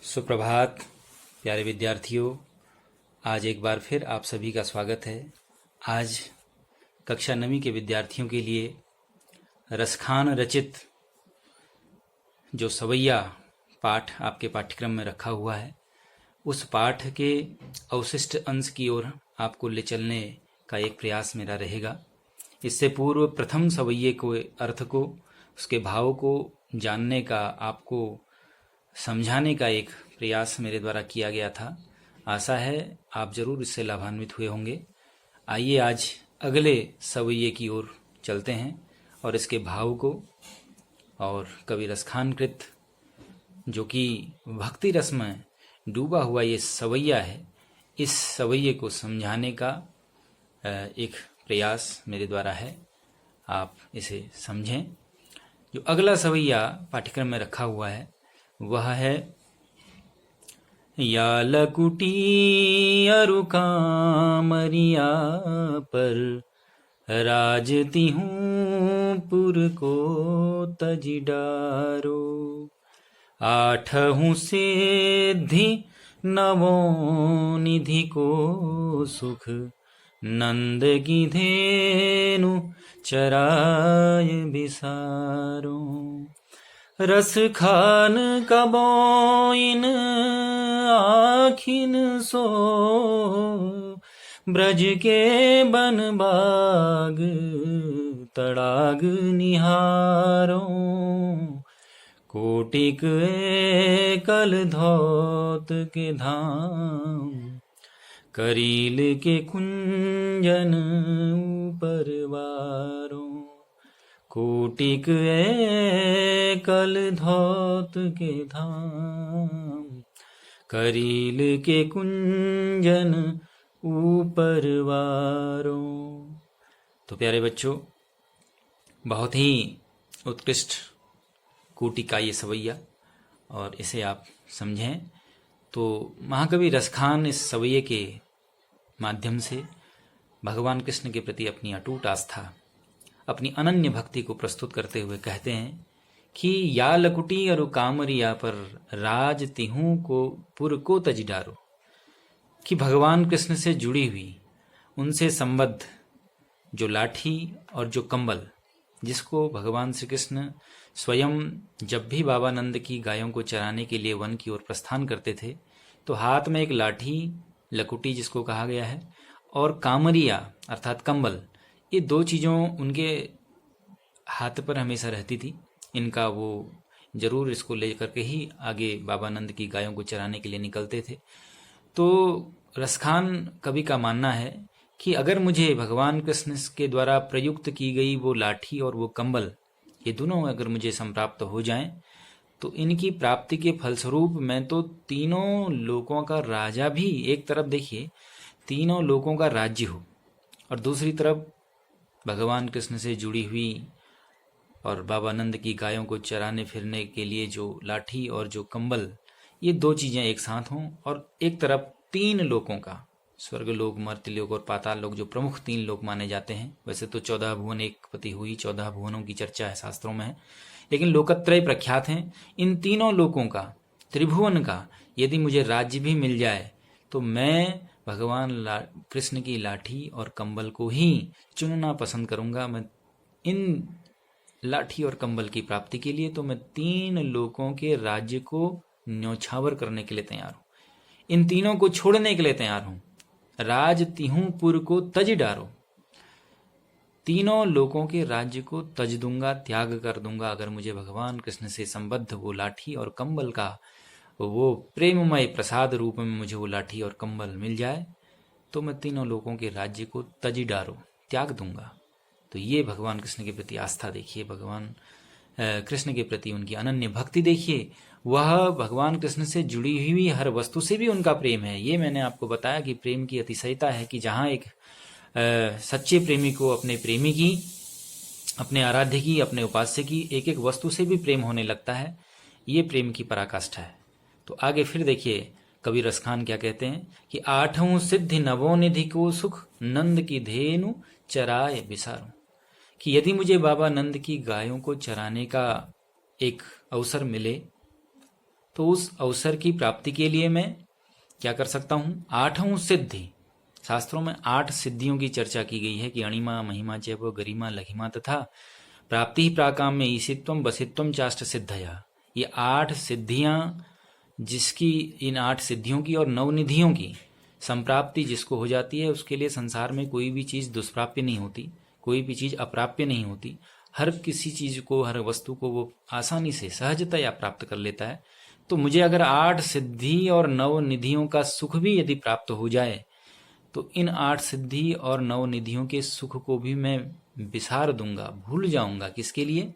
सुप्रभात प्यारे विद्यार्थियों। आज एक बार फिर आप सभी का स्वागत है। आज कक्षा 9वीं के विद्यार्थियों के लिए रसखान रचित जो सवैया पाठ आपके पाठ्यक्रम में रखा हुआ है, उस पाठ के अवशिष्ट अंश की ओर आपको ले चलने का एक प्रयास मेरा रहेगा। इससे पूर्व प्रथम सवैये को अर्थ को, उसके भाव को जानने का, आपको समझाने का एक प्रयास मेरे द्वारा किया गया था। आशा है आप जरूर इससे लाभान्वित हुए होंगे। आइए आज अगले सवैये की ओर चलते हैं और इसके भाव को और कवि रसखान कृत जो कि भक्ति रस में डूबा हुआ ये सवैया है, इस सवैये को समझाने का एक प्रयास मेरे द्वारा है। आप इसे समझें। जो अगला सवैया पाठ्यक्रम में रखा हुआ है वह है या लकुटी अरु कामरिया पर राजती हूँ पुर को तज डारो। आठहूँ सिद्धि नवों निधि को सुख नंद की धेनु चराय बिसारो। रस खान कबोइन आखिन सो ब्रज के बन बाग तड़ाग निहारो। कोटिक कल धौत के धाम करील के कुंजन परवारो। कोटिक कल धौत के धाम करील के कुंजन ऊपर वारो। तो प्यारे बच्चों, बहुत ही उत्कृष्ट कोटि का ये सवैया और इसे आप समझें। तो महाकवि रसखान इस सवैये के माध्यम से भगवान कृष्ण के प्रति अपनी अटूट आस्था, अपनी अनन्य भक्ति को प्रस्तुत करते हुए कहते हैं कि या लकुटी अरु कामरिया पर राज तिहूं को पुर को तज डारो। कि भगवान कृष्ण से जुड़ी हुई, उनसे संबद्ध जो लाठी और जो कंबल, जिसको भगवान श्री कृष्ण स्वयं जब भी बाबा नंद की गायों को चराने के लिए वन की ओर प्रस्थान करते थे तो हाथ में एक लाठी, लकुटी जिसको कहा गया है, और कामरिया अर्थात कंबल, ये दो चीज़ों उनके हाथ पर हमेशा रहती थी। इनका वो जरूर इसको लेकर के ही आगे बाबा नंद की गायों को चराने के लिए निकलते थे। तो रसखान कवि का मानना है कि अगर मुझे भगवान कृष्ण के द्वारा प्रयुक्त की गई वो लाठी और वो कंबल, ये दोनों अगर मुझे संप्राप्त हो जाएं तो इनकी प्राप्ति के फलस्वरूप मैं तो तीनों लोकों का राजा भी, एक तरफ देखिए तीनों लोकों का राज्य हो और दूसरी तरफ भगवान कृष्ण से जुड़ी हुई और बाबा नंद की गायों को चराने फिरने के लिए जो लाठी और जो कंबल, ये दो चीजें एक साथ हों, और एक तरफ तीन लोकों का, स्वर्ग लोक, मर्त्यलोक और पाताल लोक, जो प्रमुख तीन लोक माने जाते हैं। वैसे तो 14 भुवन एक पति हुई, 14 भुवनों की चर्चा है शास्त्रों में है, लेकिन लोकत्रय प्रख्यात हैं। इन तीनों लोकों का, त्रिभुवन का यदि मुझे राज्य भी मिल जाए तो मैं भगवान कृष्ण की लाठी और कंबल को ही चुनना पसंद करूंगा। मैं इन लाठी और कंबल की प्राप्ति के लिए तो मैं तीन लोकों के राज्य को न्यौछावर करने के लिए तैयार हूं, इन तीनों को छोड़ने के लिए तैयार हूं। राज तिहूं पुर को तज डारो, तीनों लोकों के राज्य को तज दूंगा, त्याग कर दूंगा, अगर मुझे भगवान कृष्ण से संबद्ध वो लाठी और कंबल का वो प्रेममय प्रसाद रूप में मुझे वो लाठी और कंबल मिल जाए तो मैं तीनों लोकों के राज्य को तज डारो, त्याग दूंगा। तो ये भगवान कृष्ण के प्रति आस्था देखिए, भगवान कृष्ण के प्रति उनकी अनन्य भक्ति देखिए। वह भगवान कृष्ण से जुड़ी हुई हर वस्तु से भी उनका प्रेम है। ये मैंने आपको बताया कि प्रेम की अतिशयता है कि जहाँ एक सच्चे प्रेमी को अपने प्रेमी की, अपने आराध्य की, अपने उपास्य की एक एक वस्तु से भी प्रेम होने लगता है। ये प्रेम की पराकाष्ठा है। तो आगे फिर देखिए कवि रसखान क्या कहते हैं कि आठों सिद्धि नवों निधि को सुख नंद की धेनु चराय बिसारो। कि यदि मुझे बाबा नंद की गायों को चराने का एक अवसर मिले तो उस अवसर की प्राप्ति के लिए मैं क्या कर सकता हूं? 8 सिद्धि, शास्त्रों में 8 सिद्धियों की चर्चा की गई है कि अणिमा महिमा चैव गरिमा लघिमा तथा प्राप्ति ही प्राकाम में ईशित्वम बसित्वम चाष्ट सिद्धया। ये 8 सिद्धियां, जिसकी इन 8 सिद्धियों की और नवनिधियों की संप्राप्ति जिसको हो जाती है, उसके लिए संसार में कोई भी चीज दुष्प्राप्य नहीं होती, कोई भी चीज अप्राप्य नहीं होती। हर किसी चीज को, हर वस्तु को वो आसानी से सहजतया प्राप्त कर लेता है। तो मुझे अगर 8 सिद्धि और 9 निधियों का सुख भी यदि प्राप्त हो जाए, तो इन 8 सिद्धि और 9 निधियों के सुख को भी मैं विसार दूंगा, भूल जाऊंगा। किसके लिए?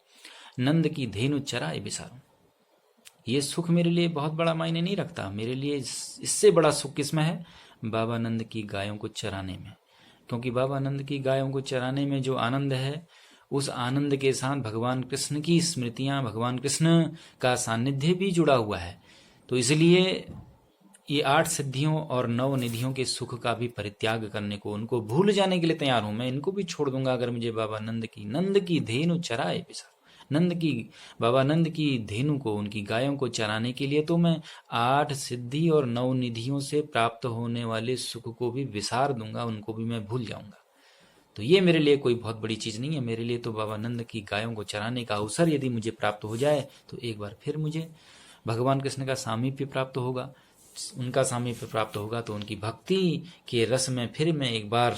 नंद की धेनु चराए विसारूं। ये सुख मेरे लिए बहुत बड़ा मायने नहीं रखता। मेरे लिए इससे बड़ा सुख किसमें है? बाबा नंद की गायों को चराने में। क्योंकि बाबा नंद की गायों को चराने में जो आनंद है, उस आनंद के साथ भगवान कृष्ण की स्मृतियां, भगवान कृष्ण का सानिध्य भी जुड़ा हुआ है। तो इसलिए ये 8 सिद्धियों और 9 निधियों के सुख का भी परित्याग करने को, उनको भूल जाने के लिए तैयार हूं। मैं इनको भी छोड़ दूंगा अगर मुझे बाबा नंद की धेनु चराए विसार, बाबा नंद की धेनु को, उनकी गायों को चराने के लिए तो मैं 8 सिद्धि और 9 निधियों से प्राप्त होने वाले सुख को भी विसार दूंगा, उनको भी मैं भूल जाऊंगा। तो ये मेरे लिए कोई बहुत बड़ी चीज नहीं है। मेरे लिए तो बाबा नंद की गायों को चराने का अवसर यदि मुझे प्राप्त हो जाए, तो एक बार फिर मुझे भगवान कृष्ण का सामीप्य प्राप्त होगा। उनका सामीप्य प्राप्त होगा तो उनकी भक्ति के रस में फिर मैं एक बार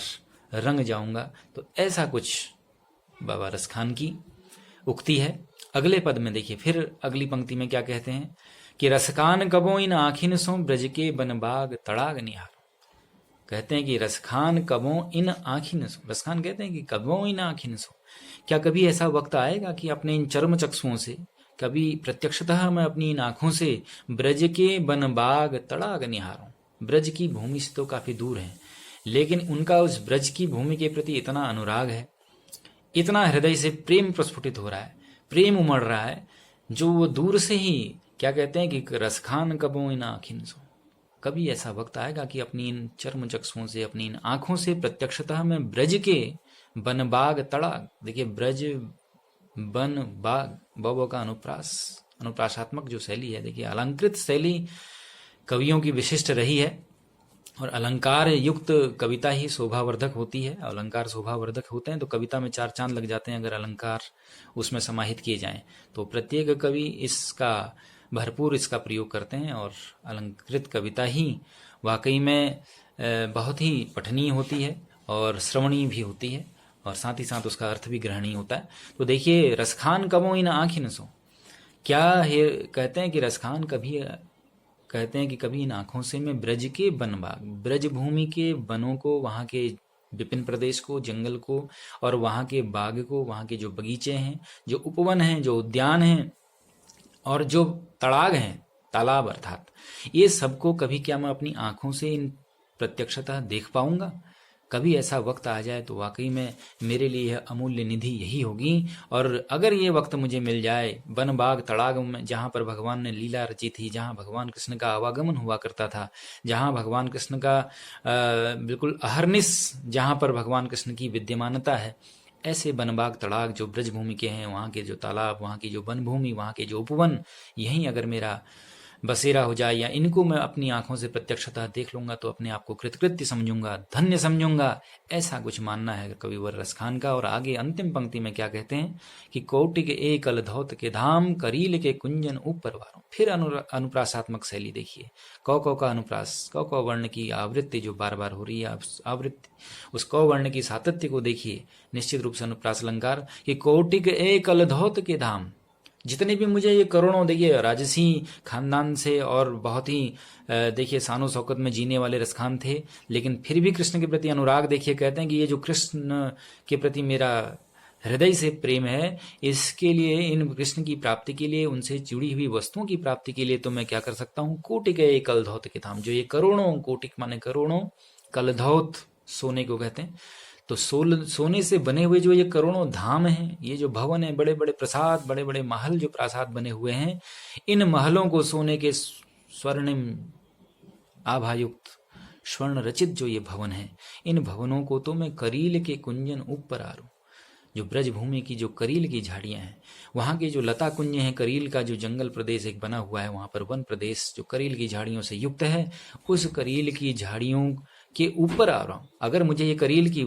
रंग जाऊंगा। तो ऐसा कुछ बाबा रसखान की उक्ति है। अगले पद में देखिए, फिर अगली पंक्ति में क्या कहते हैं कि रसखान कबो इन आखिन सो ब्रज के बनबाग तड़ाग निहार। कहते हैं कि रसखान कबो इन आखिन सो, रसखान कहते हैं कि कबो इन आखिन सो, क्या कभी ऐसा वक्त आएगा कि अपने इन चर्म चक्षुओं से, कभी प्रत्यक्षतः मैं अपनी इन आंखों से ब्रज के बनबाग तड़ाग निहारूं। ब्रज की भूमि से तो काफी दूर है, लेकिन उनका उस ब्रज की भूमि के प्रति इतना अनुराग है, इतना हृदय से प्रेम प्रस्फुटित हो रहा है, प्रेम उमड़ रहा है, जो वो दूर से ही क्या कहते हैं कि रसखान कबो इन आखिन सो। कभी ऐसा वक्त आएगा कि अपनी इन चर्म चक्षुओं से, अपनी इन आंखों से प्रत्यक्षतः मैं ब्रज के बनबाग तड़ाग, देखिए ब्रज बन बाग, बबो का अनुप्रासात्मक जो शैली है, देखिए अलंकृत शैली कवियों की विशिष्ट रही है, और अलंकार युक्त कविता ही शोभावर्धक होती है। अलंकार शोभावर्धक होते हैं तो कविता में 4 चांद लग जाते हैं अगर अलंकार उसमें समाहित किए जाएं। तो प्रत्येक कवि इसका भरपूर इसका प्रयोग करते हैं, और अलंकृत कविता ही वाकई में बहुत ही पठनीय होती है और श्रवणीय भी होती है, और साथ ही साथ उसका अर्थ भी ग्रहणीय होता है। तो देखिए, रसखान कबो इन आँखिन सो, क्या है? कहते हैं कि रसखान कभी, कहते हैं कि कभी इन आंखों से मैं ब्रज के बनबाग, ब्रज भूमि के वनों को, वहां के विपिन प्रदेश को, जंगल को, और वहां के बाग को, वहां के जो बगीचे हैं, जो उपवन हैं, जो उद्यान हैं, और जो तड़ाग हैं, तालाब अर्थात, ये सबको कभी क्या मैं अपनी आंखों से इन प्रत्यक्षतः देख पाऊंगा? कभी ऐसा वक्त आ जाए तो वाकई में मेरे लिए यह अमूल्य निधि यही होगी। और अगर ये वक्त मुझे मिल जाए, वन बाग तड़ाग में जहाँ पर भगवान ने लीला रची थी, जहाँ भगवान कृष्ण का आवागमन हुआ करता था, जहाँ भगवान कृष्ण का बिल्कुल अहर्निश, जहाँ पर भगवान कृष्ण की विद्यमानता है, ऐसे बनबाग तड़ाग जो ब्रज भूमि के हैं, वहाँ के जो तालाब, वहाँ की जो वन भूमि, वहाँ के जो उपवन, यहीं अगर मेरा बसेरा हो जाए, या इनको मैं अपनी आंखों से प्रत्यक्षतः देख लूंगा, तो अपने आप को कृतकृत्य समझूंगा, धन्य समझूंगा। ऐसा कुछ मानना है कविवर रसखान का। और आगे अंतिम पंक्ति में क्या कहते हैं कि कौटिक एक अलधौत के धाम, करील के कुंजन ऊपर वारों। फिर अनुप्रासात्मक शैली देखिए, कौ का अनुप्रास, कौ वर्ण की आवृत्ति जो बार बार हो रही है, आवृत्ति, उस कौ वर्ण की सातत्य को देखिए, निश्चित रूप से अनुप्रास अलंकार कि कौटिक एक अलधौत के धाम। जितने भी मुझे ये करोड़ों, देखिए राजसी खानदान से और बहुत ही देखिए शानो शौकत में जीने वाले रसखान थे, लेकिन फिर भी कृष्ण के प्रति अनुराग देखिए। कहते हैं कि ये जो कृष्ण के प्रति मेरा हृदय से प्रेम है, इसके लिए, इन कृष्ण की प्राप्ति के लिए, उनसे जुड़ी हुई वस्तुओं की प्राप्ति के लिए तो मैं क्या कर सकता हूँ? कोटिक एक कलधौत के धाम, जो ये करोड़ों, कोटिक माने करोड़ों, कलधौत सोने को कहते हैं, तो सोने से बने हुए जो ये करोड़ों धाम हैं, ये जो भवन है, बड़े बड़े प्रसाद, बड़े बड़े महल जो प्रासाद बने हुए हैं, इन महलों को सोने के स्वर्णिम आभायुक्त, स्वर्ण रचित जो ये भवन है, इन भवनों को तो मैं करील के कुंजन ऊपर आरूं, जो ब्रजभूमि की जो करील की झाड़ियाँ हैं, वहाँ के जो लता कुंज हैं, करील का जो जंगल प्रदेश एक बना हुआ है, वहाँ पर वन प्रदेश जो करील की झाड़ियों से युक्त है, उस करील की झाड़ियों के ऊपर आ रहा हूँ। अगर मुझे ये करील की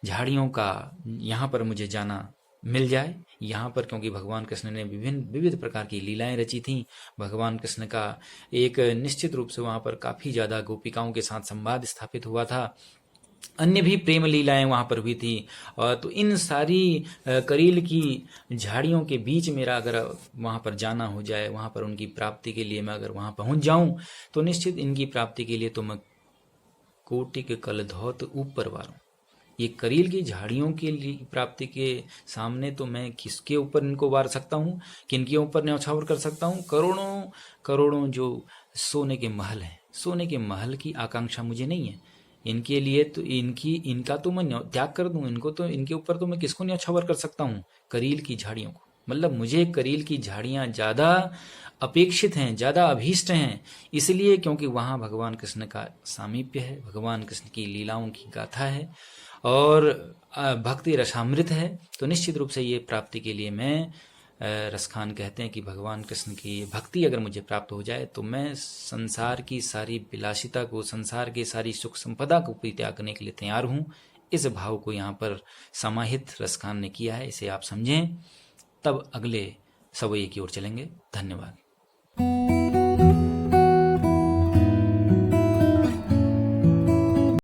झाड़ियों का यहाँ पर मुझे जाना मिल जाए, यहाँ पर, क्योंकि भगवान कृष्ण ने विविध प्रकार की लीलाएं रची थीं। भगवान कृष्ण का एक निश्चित रूप से वहाँ पर काफ़ी ज़्यादा गोपिकाओं के साथ संवाद स्थापित हुआ था, अन्य भी प्रेम लीलाएं वहाँ पर हुई थी। और तो इन सारी करील की झाड़ियों के बीच मेरा अगर वहाँ पर जाना हो जाए, वहाँ पर उनकी प्राप्ति के लिए मैं अगर वहाँ पहुँच जाऊँ, तो निश्चित इनकी प्राप्ति के लिए तो मैं कोटि के कलधौत ऊपर वारूं। ये करील की झाड़ियों के लिए प्राप्ति के सामने तो मैं किसके ऊपर इनको वार सकता हूँ, किनके ऊपर न्यौछावर कर सकता हूँ? करोड़ों करोड़ों जो सोने के महल हैं, सोने के महल की आकांक्षा मुझे नहीं है। इनके लिए तो इनका तो मैं त्याग कर दूं, इनको तो, इनके ऊपर तो मैं किसको न्यौछावर कर सकता हूँ? करील की झाड़ियों को। मतलब मुझे करील की झाड़ियाँ ज़्यादा अपेक्षित हैं, ज़्यादा अभीष्ट हैं, इसलिए क्योंकि वहाँ भगवान कृष्ण का सामीप्य है, भगवान कृष्ण की लीलाओं की गाथा है और भक्ति रसामृत है। तो निश्चित रूप से ये प्राप्ति के लिए मैं, रसखान कहते हैं कि भगवान कृष्ण की भक्ति अगर मुझे प्राप्त हो जाए तो मैं संसार की सारी विलासिता को, संसार की सारी सुख संपदा को भी त्यागने के लिए तैयार हूँ। इस भाव को यहाँ पर समाहित रसखान ने किया है, इसे आप समझें, तब अगले सवैये की ओर चलेंगे। धन्यवाद।